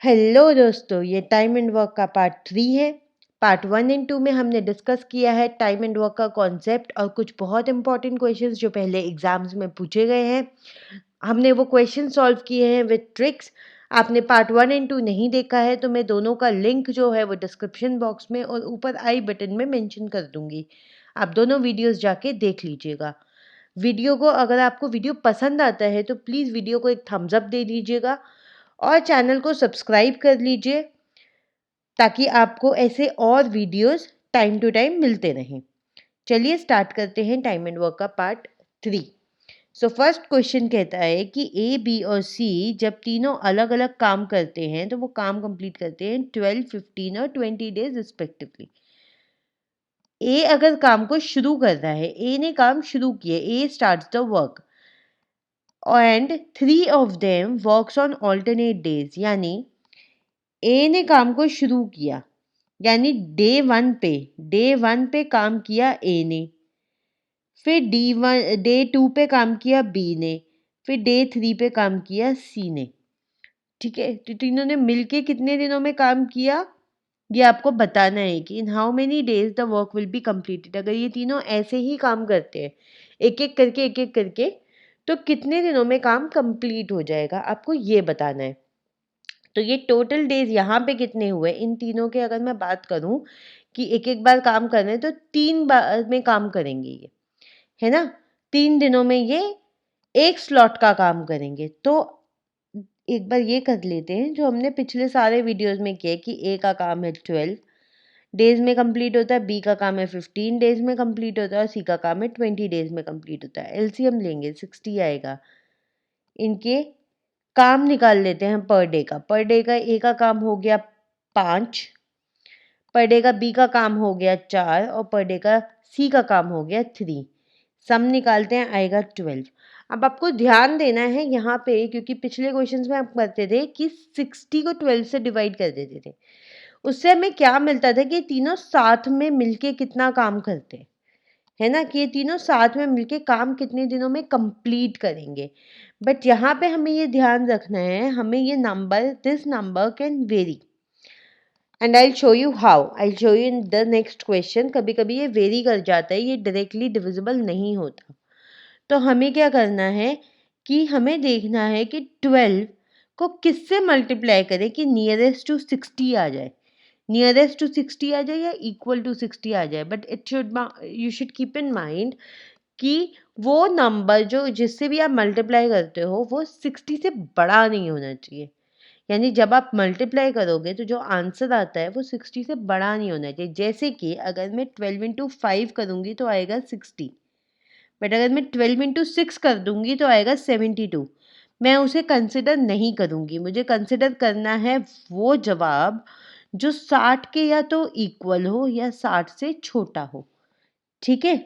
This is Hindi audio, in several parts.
हेलो दोस्तों, ये टाइम एंड वर्क का पार्ट 3 है। पार्ट 1 एंड 2 में हमने डिस्कस किया है टाइम एंड वर्क का कॉन्सेप्ट और कुछ बहुत इंपॉर्टेंट क्वेश्चंस जो पहले एग्जाम्स में पूछे गए हैं। हमने वो क्वेश्चन सॉल्व किए हैं विद ट्रिक्स। आपने पार्ट 1 एंड 2 नहीं देखा है तो मैं दोनों का लिंक जो है वो डिस्क्रिप्शन बॉक्स में और ऊपर आई बटन में मेंशन कर दूंगी। आप दोनों वीडियोस जाके देख लीजिएगा। वीडियो को अगर आपको वीडियो पसंद आता है तो प्लीज़ वीडियो को एक थम्स अप दे दीजिएगा और चैनल को सब्सक्राइब कर लीजिए ताकि आपको ऐसे और वीडियोस टाइम टू टाइम मिलते रहें। चलिए स्टार्ट करते हैं टाइम एंड वर्क का पार्ट 3। सो फर्स्ट क्वेश्चन कहता है कि ए बी और सी जब तीनों अलग अलग काम करते हैं तो वो काम कंप्लीट करते हैं 12, 15 और 20 डेज रिस्पेक्टिवली। ए अगर काम को शुरू कर रहा है, ए ने काम शुरू किया, A starts the work and 3 of them works on alternate days, यानी ए ने काम को शुरू किया, यानी डे 1 पे काम किया ए ने, फिर डे 2 पे काम किया बी ने, फिर डे 3 पे काम किया सी ने। ठीक है, तो तीनों ने मिलके कितने दिनों में काम किया ये आपको बताना है कि in how many days the work will be completed. अगर ये तीनों ऐसे ही काम करते हैं एक एक करके तो कितने दिनों में काम कंप्लीट हो जाएगा आपको ये बताना है। तो ये टोटल डेज यहाँ पे कितने हुए इन तीनों के, अगर मैं बात करूँ कि एक एक बार काम कर रहे हैं तो 3 बार में काम करेंगे ये, है ना। 3 दिनों में ये एक स्लॉट का काम करेंगे। तो एक बार ये कर लेते हैं जो हमने पिछले सारे वीडियोस में किया कि ए का काम है 12 डेज में कंप्लीट होता है, बी का काम है 15 डेज में कंप्लीट होता है और सी का काम है 20 डेज में कंप्लीट होता है। एलसीएम लेंगे 60 आएगा। इनके काम निकाल लेते हैं पर डे का। पर डे का ए का काम हो गया 5, पर डे का बी का काम हो गया 4 और पर डे का सी का काम हो गया 3। सम निकालते हैं, आएगा 12। अब आपको ध्यान देना है यहाँ पे, क्योंकि पिछले क्वेश्चंस में आप करते थे कि 60 को 12 से डिवाइड कर देते थे। उससे हमें क्या मिलता था कि तीनों साथ में मिलके कितना काम करते, है ना, कि ये तीनों साथ में मिलके काम कितने दिनों में कंप्लीट करेंगे। बट यहाँ पे हमें ये ध्यान रखना है, हमें ये number, this number can very and I show you how, I show you in the next question. कभी कभी ये वेरी कर जाता है, ये डायरेक्टली डिविजिबल नहीं होता। तो हमें क्या करना है कि हमें देखना है कि 12 को किससे मल्टीप्लाई करें कि नियरेस्ट टू 60 आ जाए, नियरेस्ट टू 60 आ जाए या इक्वल टू 60 आ जाए। But it should, you should keep in mind कि वो नंबर जो जिससे भी आप मल्टीप्लाई करते हो वो 60 से बड़ा नहीं होना चाहिए। यानी जब आप मल्टीप्लाई करोगे तो जो आंसर आता है वो 60 से बड़ा नहीं होना चाहिए। जैसे कि अगर मैं 12 इंटू 5 करूँगी तो आएगा 60, बट अगर मैं 12 इंटू 6 कर दूँगी तो आएगा 72। मैं उसे कंसिडर नहीं करूँगी, मुझे कंसिडर करना है वो जवाब जो 60 के या तो इक्वल हो या 60 से छोटा हो। ठीक है,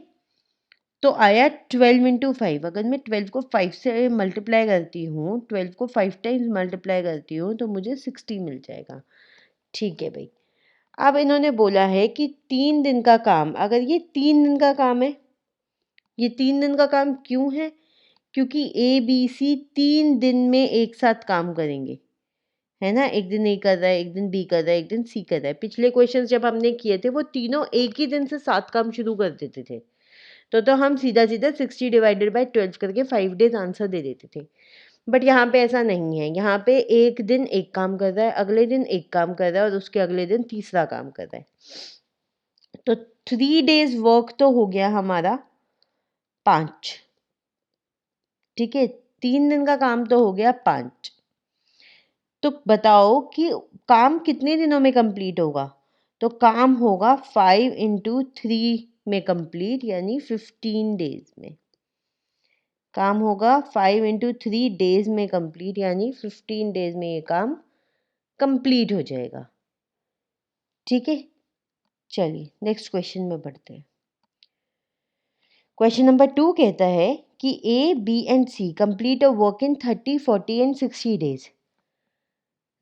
तो आया 12 इंटू 5। अगर मैं 12 को 5 से मल्टीप्लाई करती हूँ, 12 को 5 टाइम्स मल्टीप्लाई करती हूँ तो मुझे 60 मिल जाएगा। ठीक है भाई। अब इन्होंने बोला है कि 3 दिन का काम, अगर ये 3 दिन का काम है, ये 3 दिन का काम क्यों है? क्योंकि ए बी सी 3 दिन में एक साथ काम करेंगे, है ना। एक दिन ए कर रहा है, एक दिन बी कर रहा है, एक दिन सी कर रहा है। पिछले क्वेश्चन जब हमने किए थे वो तीनों एक ही दिन से 7 काम शुरू कर देते थे। तो हम सीधा सीधा 60 डिवाइडेड बाई 12 करके 5 डेज आंसर दे देते थे। बट यहाँ पे ऐसा नहीं है, यहाँ पे एक दिन एक काम कर रहा है, अगले दिन एक काम कर रहा है और उसके अगले दिन तीसरा काम कर रहा है। तो 3 डेज वर्क तो हो गया हमारा 5। ठीक है, 3 दिन का काम तो हो गया 5। तो बताओ कि काम कितने दिनों में कंप्लीट होगा। तो काम होगा 5 इंटू 3 में कंप्लीट, यानी 15 डेज में काम होगा। 5 इंटू 3 डेज में कंप्लीट, यानी 15 डेज में ये काम कंप्लीट हो जाएगा। ठीक है, चलिए नेक्स्ट क्वेश्चन में बढ़ते हैं। क्वेश्चन नंबर 2 कहता है कि A B and C complete a work in 30, 40 and 60 days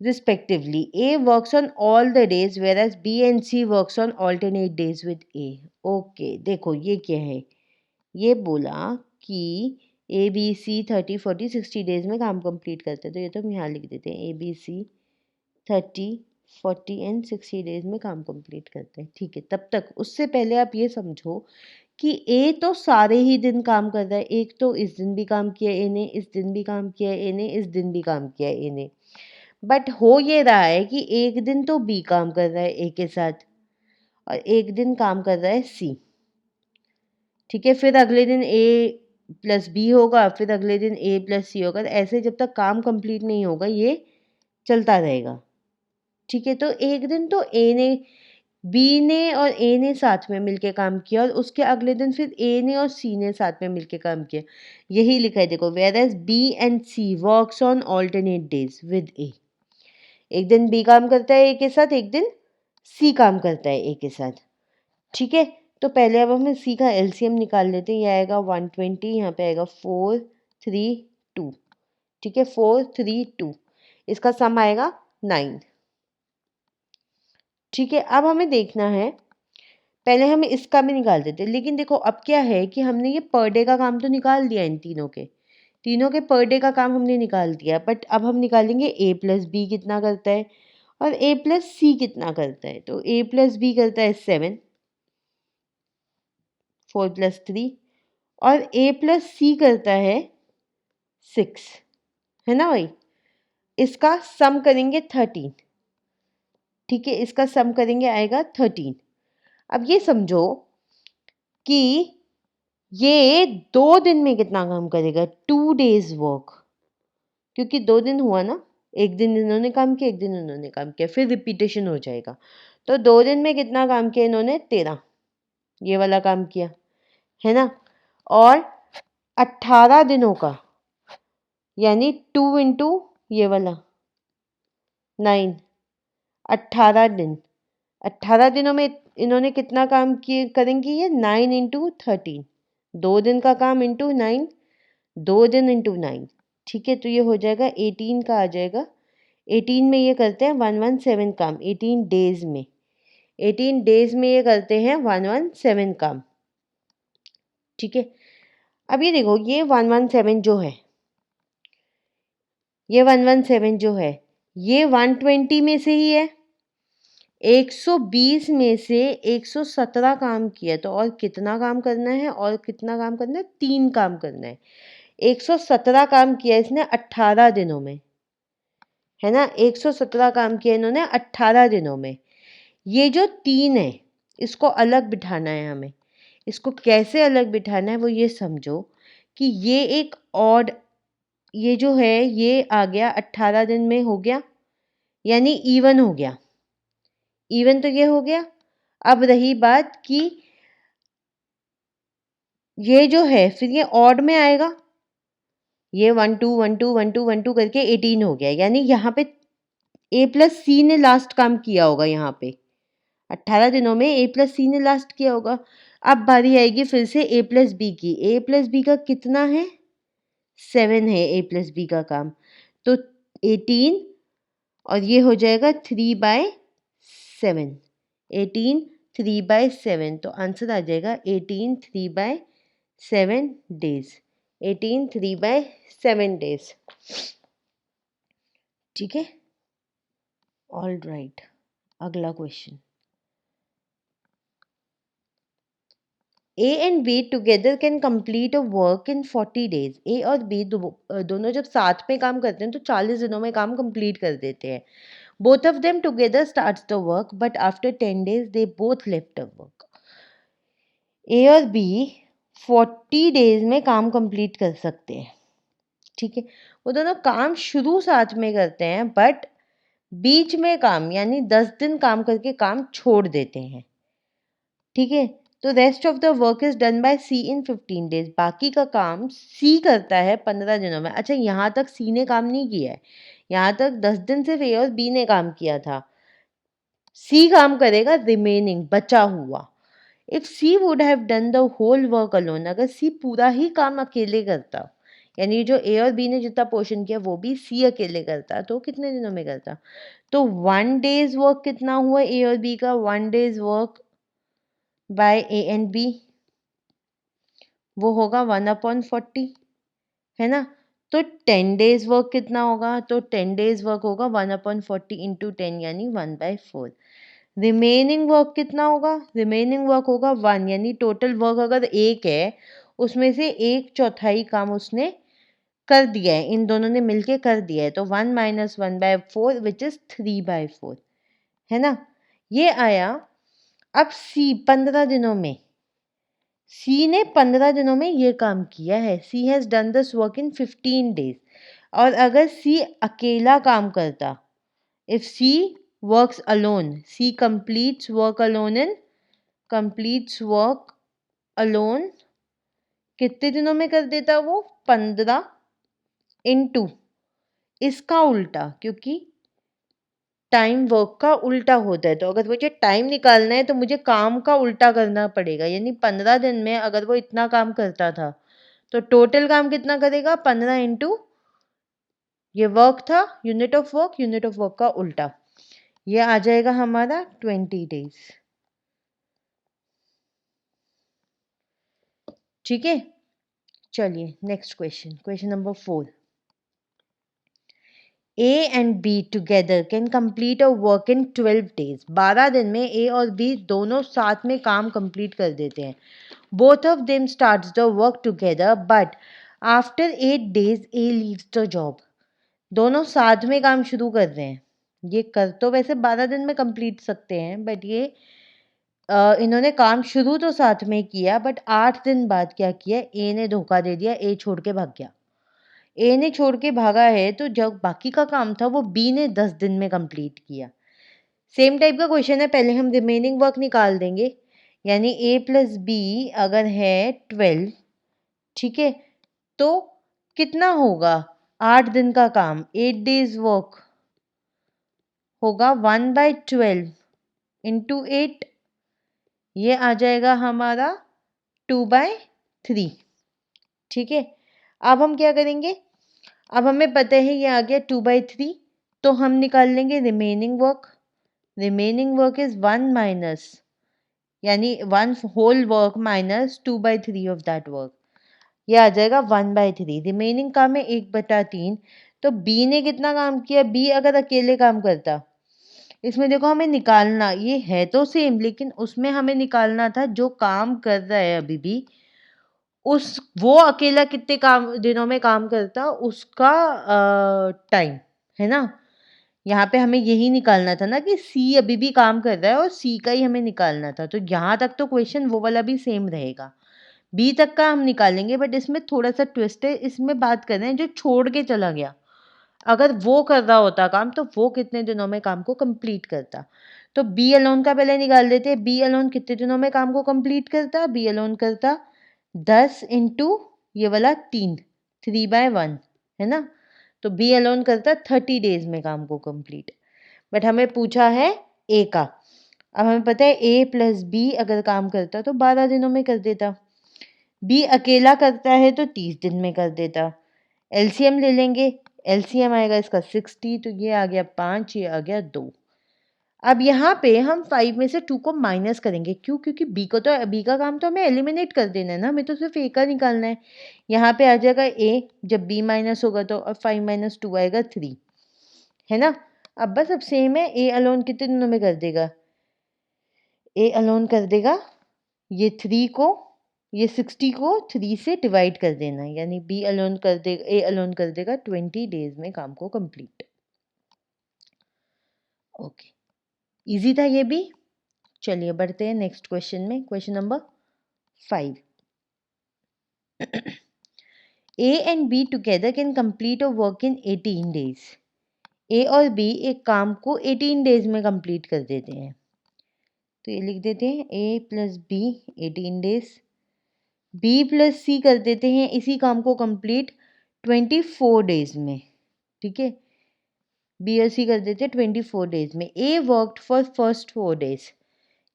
respectively. A works on all the days whereas B and C works on alternate days with A. Okay, देखो ये क्या है, ये बोला कि ए बी सी 30, 40, 60 डेज में काम कंप्लीट करते हैं। तो ये तो हम यहाँ लिख देते हैं, A B C 30, 40 and 60 days में काम कंप्लीट करते हैं। ठीक है, तब तक उससे पहले आप ये समझो कि ए तो सारे ही दिन काम कर रहा है। एक तो इस दिन भी काम किया ए ने, इस दिन भी काम किया ए ने, इस दिन भी काम किया ए ने। बट हो ये रहा है कि एक दिन तो बी काम कर रहा है ए के साथ और एक दिन काम कर रहा है सी। ठीक है, फिर अगले दिन ए प्लस बी होगा, फिर अगले दिन ए प्लस सी होगा। ऐसे जब तक काम कंप्लीट नहीं होगा ये चलता रहेगा। ठीक है, तो एक दिन तो ए ने, बी ने और ए ने साथ में मिलके काम किया और उसके अगले दिन फिर ए ने और सी ने साथ में मिलके काम किया। यही लिखा है देखो, whereas B and C works on alternate days with A. एक दिन बी काम करता है ए के साथ, एक दिन सी काम करता है ए के साथ। ठीक है, तो पहले अब हम सी का एलसीएम निकाल लेते हैं। ये आएगा 120, यहाँ पे आएगा 432। ठीक है, 432, इसका सम आएगा 9। ठीक है, अब हमें देखना है, पहले हम इसका भी निकाल देते हैं। लेकिन देखो अब क्या है कि हमने ये पर डे का काम तो निकाल दिया, इन तीनों के पर डे का काम हमने निकाल दिया। बट अब हम निकालेंगे ए प्लस बी कितना करता है और ए प्लस सी कितना करता है। तो ए प्लस बी करता है 7, 4 + 3, और ए प्लस सी करता है 6, है ना भाई। इसका सम करेंगे 13। ठीक है, इसका सम करेंगे आएगा 13। अब ये समझो कि ये 2 दिन में कितना काम करेगा, 2 days वर्क, क्योंकि 2 दिन हुआ ना, एक दिन इन्होंने काम किया, एक दिन उन्होंने काम किया, फिर रिपीटेशन हो जाएगा। तो 2 दिन में कितना काम किया इन्होंने, 13 ये वाला काम किया, है ना। और 18 दिनों का यानी 2 इंटू ये वाला 9, 18 दिन। 18 दिनों में इन्होंने कितना काम किए करेंगे, ये 9 इंटू 13, 2 दिन का काम इंटू 9, 2 दिन इंटू 9। ठीक है, तो ये हो जाएगा 18 का आ जाएगा। 18 में ये करते हैं 117 काम, 18 डेज में, 18 डेज में ये करते हैं 117 काम। ठीक है, अब ये देखो, ये 117 जो है, ये 117 जो है, ये 120 में से ही है। 120 में से 117 काम किया, तो और कितना काम करना है, और कितना काम करना है, 3 काम करना है। 117 काम किया इसने 18 दिनों में, है ना। 117 काम किया इन्होंने 18 दिनों में। ये जो 3 है इसको अलग बिठाना है हमें। इसको कैसे अलग बिठाना है वो ये समझो कि ये एक ऑड, ये जो है ये आ गया 18 दिन में हो गया, यानी इवन हो गया। इवन तो ये हो गया। अब रही बात कि ये जो है फिर ये ऑड में आएगा, ये 1 2 1 2 1 2 1 2 करके 18 हो गया, यानी यहाँ पे ए प्लस सी ने लास्ट काम किया होगा। यहाँ पे 18 दिनों में ए प्लस सी ने लास्ट किया होगा। अब बारी आएगी फिर से ए प्लस बी की। ए प्लस बी का कितना है, 7 है ए प्लस बी का काम, तो 18 और ये हो जाएगा 3/7, 18 3/7, तो आंसर आ जाएगा 18 3/7 डेज, 18 3/7 डेज। ठीक है, ऑल राइट। अगला question, A and B together can complete a work in 40 days. A और B दोनों जब साथ में काम करते हैं तो 40 दिनों में काम कंप्लीट कर देते हैं। Both of them together starts the work, but after 10 days they both left the work. A और B 40 डेज में काम कंप्लीट कर सकते हैं। ठीक है, वो दोनों काम शुरू साथ में करते हैं, बट बीच में काम यानी 10 दिन काम करके काम छोड़ देते हैं। ठीक है, तो rest of the work is done by C in 15 days. बाकी का काम सी करता है 15 दिनों में। अच्छा, यहाँ तक सी ने काम नहीं किया है, यहाँ तक 10 दिन सिर्फ ए और बी ने काम किया था। सी काम करेगा रिमेनिंग बचा हुआ। If C would have done the whole work alone, अगर सी पूरा ही काम अकेले करता, यानी जो ए और बी ने जितना पोर्शन किया वो भी सी अकेले करता, तो कितने दिनों में करता। तो 1 डेज वर्क कितना हुआ ए और बी का, 1 days work by A and B, वो होगा 1/40, है ना। तो 10 डेज वर्क कितना होगा? तो 10 डेज वर्क होगा 1/40 इंटू 10 यानी 1/4। रिमेनिंग वर्क कितना होगा? रिमेनिंग वर्क होगा 1 यानी टोटल वर्क अगर 1 है उसमें से 1/4 काम उसने कर दिया है, इन दोनों ने मिलके कर दिया है, तो 1 माइनस 1/4 विच इज़ 3/4, है ना? ये आया। अब सी 15 दिनों में, सी ने 15 दिनों में ये काम किया है। C has done this work in 15 days. और अगर सी अकेला काम करता, if C works alone, C completes work alone in, completes work alone कितने दिनों में कर देता वो? 15 इंटू इसका उल्टा, क्योंकि टाइम वर्क का उल्टा होता है, तो अगर मुझे टाइम निकालना है तो मुझे काम का उल्टा करना पड़ेगा। यानी 15 दिन में अगर वो इतना काम करता था तो टोटल काम कितना करेगा? 15 इंटू ये वर्क था, यूनिट ऑफ वर्क का उल्टा, ये आ जाएगा हमारा 20 डेज। ठीक है, चलिए next question, question number 4। A and B together can complete a work in 12 days। 12 दिन में A और B दोनों साथ में काम कंप्लीट कर देते हैं। Both of them starts the work together but after 8 days A leaves the job। दोनों साथ में काम शुरू कर रहे हैं। ये कर तो वैसे 12 दिन में कंप्लीट सकते हैं, बट ये इन्होंने काम शुरू तो साथ में किया, बट 8 दिन बाद क्या किया? ए ने धोखा दे दिया, ए छोड़ के भाग गया। ए ने छोड़ के भागा है तो जब बाकी का काम था वो बी ने 10 दिन में कंप्लीट किया। सेम टाइप का क्वेश्चन है, पहले हम रिमेनिंग वर्क निकाल देंगे। यानी ए प्लस बी अगर है 12, ठीक है, तो कितना होगा? 8 दिन का काम, 8 डेज वर्क होगा 1/12 इंटू 8, ये आ जाएगा हमारा 2/3। ठीक है, अब हम क्या करेंगे? अब हमें पता है ये आ गया 2/3, तो हम निकाल लेंगे remaining work. Remaining work is 1 minus, यानी 1 whole work minus 2/3 of that work, ये आ जाएगा 1/3। रिमेनिंग काम है 1/3। तो बी ने कितना काम किया? बी अगर अकेले काम करता, इसमें देखो हमें निकालना, ये है तो सेम लेकिन उसमें हमें निकालना था जो काम कर रहा है अभी भी, उस वो अकेला कितने काम दिनों में काम करता उसका टाइम, है ना? यहाँ पे हमें यही निकालना था ना कि सी अभी भी काम कर रहा है और सी का ही हमें निकालना था। तो यहाँ तक तो क्वेश्चन वो वाला भी सेम रहेगा, बी तक का हम निकालेंगे, बट इसमें थोड़ा सा ट्विस्ट है। इसमें बात कर रहे हैं जो छोड़ के चला गया, अगर वो कर रहा होता काम तो वो कितने दिनों में काम को कंप्लीट करता। तो बी अलोन का पहले निकाल देते हैं। बी अलोन कितने दिनों में काम को कंप्लीट करता? बी अलोन करता 10 इंटू ये वाला 3, 3/1, है ना? तो बी अलोन करता 30 डेज में काम को कंप्लीट। बट हमें पूछा है ए का। अब हमें पता है ए प्लस बी अगर काम करता तो 12 दिनों में कर देता, बी अकेला करता है तो 30 दिन में कर देता। एलसीएम ले लेंगे, एलसीएम आएगा इसका 60, तो ये आ गया 5, ये आ गया 2। अब यहाँ पे हम 5 में से 2 को माइनस करेंगे, क्यों? क्योंकि बी को तो, बी का काम तो हमें एलिमिनेट कर देना है ना, हमें तो सिर्फ ए का निकालना है। यहाँ पे आ जाएगा ए, जब बी माइनस होगा तो, और 5 माइनस 2 आएगा 3, है ना? अब बस अब सेम है, ए अलोन कितने दिनों में कर देगा? ए अलोन कर देगा ये 3 को, ये 60 को 3 से डिवाइड कर देना, यानी बी अलोन कर देगा, ए अलोन कर देगा 20 डेज में काम को कंप्लीट। ओके, इजी था ये भी। चलिए बढ़ते हैं नेक्स्ट क्वेश्चन में, question number 5। A and B together can complete a work in 18 days. A और बी एक काम को 18 डेज में कंप्लीट कर देते हैं, तो ये लिख देते हैं A plus B 18 days, B plus C कर देते हैं इसी काम को कंप्लीट 24 डेज में। ठीक है, बी और सी कर देते हैं 24 डेज में। ए वर्कड फॉर फर्स्ट 4 डेज।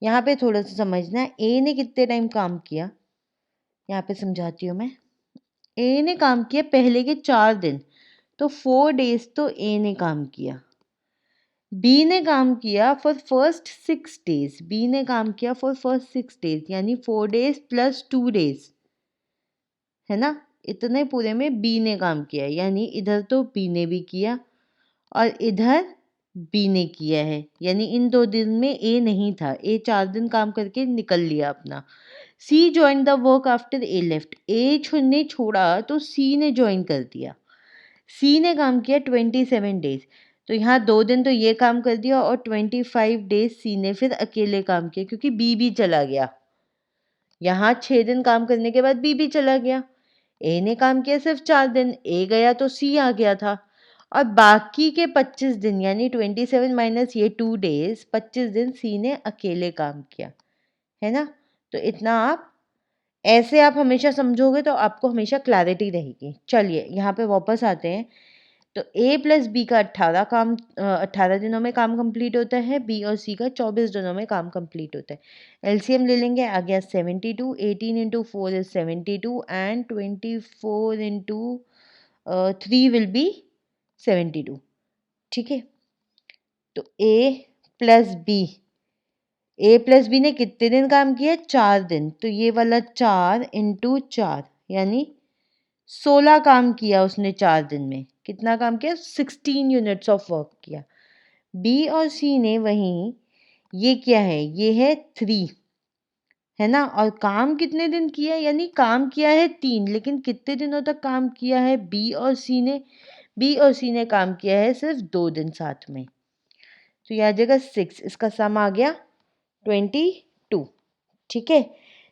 यहाँ पे थोड़ा सा समझना है, ए ने कितने टाइम काम किया, यहाँ पे समझाती हूँ मैं। ए ने काम किया पहले के 4 दिन, तो 4 डेज तो ए ने काम किया। बी ने काम किया फॉर फर्स्ट 6 डेज, बी ने काम किया फॉर फर्स्ट 6 डेज, यानी 4 डेज प्लस 2 डेज, है ना? इतने पूरे में बी ने काम किया, यानी इधर तो बी ने भी किया और इधर बी ने किया है, यानी इन 2 दिन में ए नहीं था, ए 4 दिन काम करके निकल लिया अपना। C join the work after A left, A ने छोड़ा तो सी ने ज्वाइन कर दिया। सी ने काम किया 27 डेज, तो यहाँ 2 दिन तो ये काम कर दिया और 25 डेज सी ने फिर अकेले काम किया क्योंकि बी भी चला गया। यहाँ 6 दिन काम करने के बाद बी भी चला गया। ए ने काम किया सिर्फ 4 दिन, ए गया तो सी आ गया था और बाकी के 25 दिन यानी 27 माइनस ये 2 डेज 25 दिन सी ने अकेले काम किया, है ना। तो इतना आप ऐसे आप हमेशा समझोगे तो आपको हमेशा क्लैरिटी रहेगी। चलिए यहाँ पे वापस आते हैं। तो ए प्लस बी का 18 दिनों में काम कंप्लीट होता है, बी और सी का 24 दिनों में काम कंप्लीट होता है। एलसीएम ले लेंगे, आ गया 72, 18 into 4 is 72 and 24 into 3 will be 72, ठीक है। तो ए प्लस बी ने कितने दिन काम किया? 4 दिन, तो ये वाला 4 इंटू 4 यानी 16 काम किया उसने 4 दिन में। कितना काम किया? 16 यूनिट्स ऑफ वर्क किया। बी और सी ने वहीं ये क्या है? ये है 3, है ना। और काम कितने दिन किया? यानी काम किया है 3, लेकिन कितने दिनों तक काम किया है बी और सी ने? बी और सी ने काम किया है सिर्फ 2 दिन साथ में, तो यह आ जाएगा 6, इसका सम आ गया 22, ठीक है।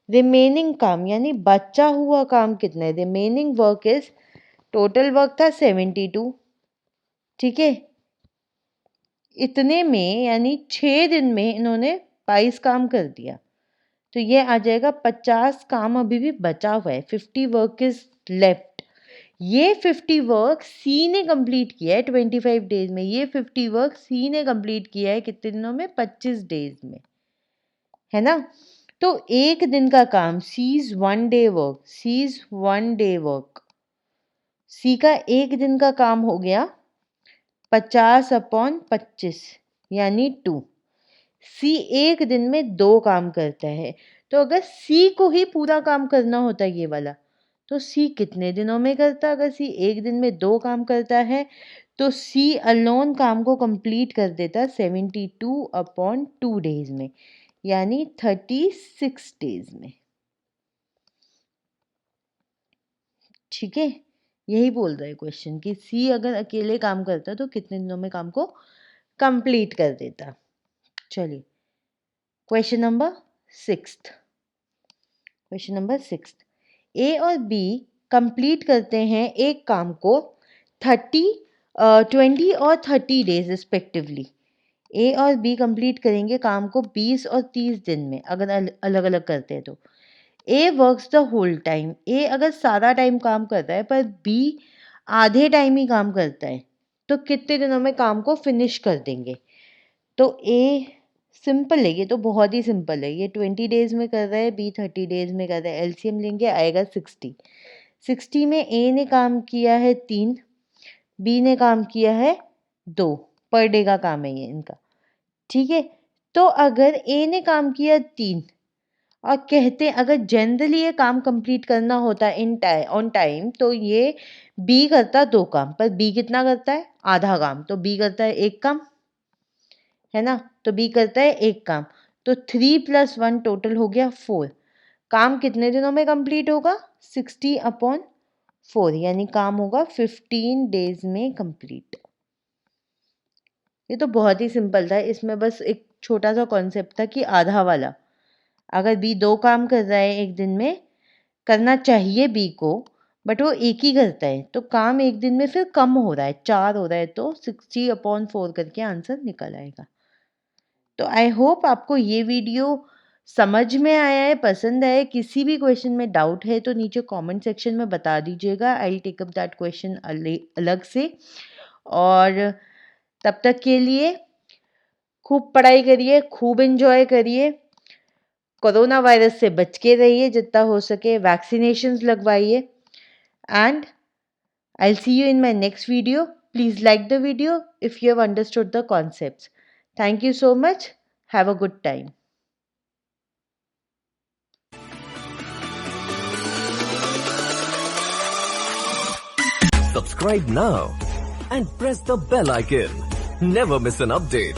रिमेनिंग काम यानी बचा हुआ काम कितना है? Remaining work is, total work था 72, ठीक है। इतने में यानी 6 दिन में इन्होंने 22 काम कर दिया, तो ये आ जाएगा 50 काम अभी भी बचा हुआ है। 50 वर्क इज लेफ्ट। ये 50 वर्क सी ने कंप्लीट किया है 25 डेज में। ये 50 वर्क सी ने कंप्लीट किया है कितने दिनों में? 25 डेज में, है ना। तो एक दिन का काम, C's 1 day work, C's 1 day work, C का एक दिन का काम हो गया 50/25 यानी 2। सी एक दिन में 2 काम करता है, तो अगर सी को ही पूरा काम करना होता है ये वाला, तो सी कितने दिनों में करता? अगर सी एक दिन में 2 काम करता है तो सी अलोन काम को कंप्लीट कर देता 72/2 डेज में, यानी 36 डेज में, ठीक है। यही बोल रहा है क्वेश्चन कि सी अगर अकेले काम करता तो कितने दिनों में काम को कंप्लीट कर देता। चलिए क्वेश्चन नंबर 6, ए और बी कंप्लीट करते हैं एक काम को 20 और 30 डेज रिस्पेक्टिवली। ए और बी कंप्लीट करेंगे काम को 20 और 30 दिन में, अगर अलग अलग करते हैं तो। ए वर्क्स द होल टाइम, ए अगर सारा टाइम काम करता है पर बी आधे टाइम ही काम करता है, तो कितने दिनों में काम को फिनिश कर देंगे? तो ए सिंपल है, ये तो बहुत ही सिंपल है। ये 20 डेज में कर रहा है, बी 30 डेज में कर रहा है। एलसीएम लेंगे, आएगा 60। 60 में ए ने काम किया है 3, बी ने काम किया है 2, पर डे का काम है ये इनका, ठीक है। तो अगर ए ने काम किया 3 और कहते हैं अगर जनरली ये काम कंप्लीट करना होता है ऑन टाइम, तो ये बी करता 2 काम, पर बी कितना करता है? आधा काम, तो बी करता है 1 काम, है ना। तो बी करता है 1 काम, तो 3 + 1 टोटल हो गया 4। काम कितने दिनों में कंप्लीट होगा? 60/4 यानी काम होगा 15 डेज में कंप्लीट। ये तो बहुत ही सिंपल था, इसमें बस एक छोटा सा कॉन्सेप्ट था कि आधा वाला, अगर बी 2 काम कर रहा है एक दिन में, करना चाहिए बी को, बट वो एक ही करता है, तो काम एक दिन में फिर कम हो रहा है, 4 हो रहा है, तो 60/4 करके आंसर निकल आएगा। तो आई होप आपको ये वीडियो समझ में आया है, पसंद आया है। किसी भी क्वेश्चन में डाउट है तो नीचे कमेंट सेक्शन में बता दीजिएगा, I will take up that question अलग से। और तब तक के लिए खूब पढ़ाई करिए, खूब एंजॉय करिए, कोरोना वायरस से बच के रहिए जितना हो सके, वैक्सीनेशंस लगवाइए, and I'll see you in my next video. Please like the video if you have understood the concepts. Thank you so much. Have a good time. Subscribe now and press the bell icon. Never miss an update.